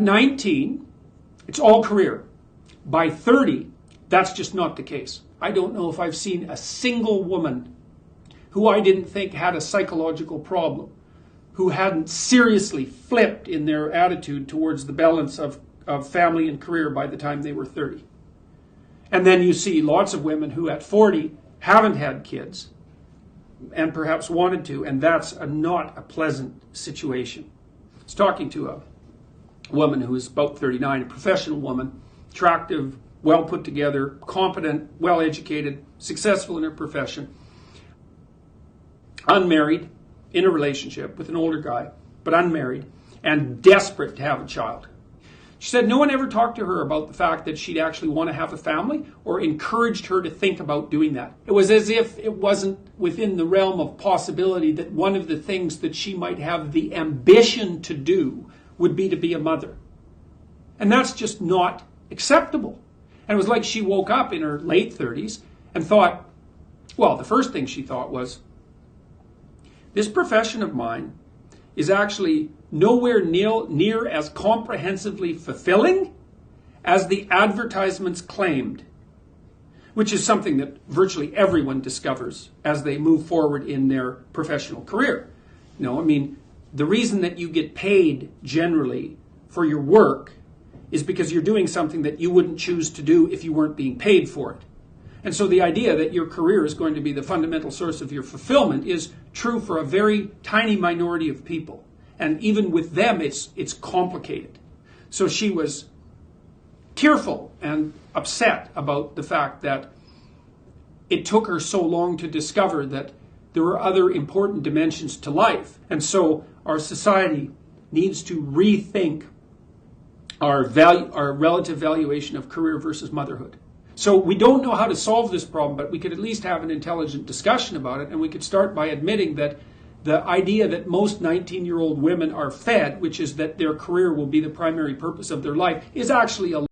19, it's all career. By 30, that's just not the case. I don't know if I've seen a single woman who I didn't think had a psychological problem, who hadn't seriously flipped in their attitude towards the balance of family and career by the time they were 30. And then you see lots of women who at 40 haven't had kids and perhaps wanted to, and that's not a pleasant situation. I was talking to a woman who is about 39, a professional woman, attractive, well put together, competent, well educated, successful in her profession, unmarried, in a relationship with an older guy, but unmarried, and desperate to have a child. She said no one ever talked to her about the fact that she'd actually want to have a family or encouraged her to think about doing that. It was as if it wasn't within the realm of possibility that one of the things that she might have the ambition to do would be to be a mother. And that's just not acceptable. And it was like she woke up in her late 30s and thought, well, the first thing she thought was, this profession of mine is actually nowhere near as comprehensively fulfilling as the advertisements claimed, which is something that virtually everyone discovers as they move forward in their professional career. The reason that you get paid generally for your work is because you're doing something that you wouldn't choose to do if you weren't being paid for it. And so the idea that your career is going to be the fundamental source of your fulfillment is true for a very tiny minority of people. And even with them, it's complicated. So she was tearful and upset about the fact that it took her so long to discover that there were other important dimensions to life. And so our society needs to rethink our relative valuation of career versus motherhood. So we don't know how to solve this problem, but we could at least have an intelligent discussion about it, and we could start by admitting that the idea that most 19-year-old women are fed, which is that their career will be the primary purpose of their life, is actually a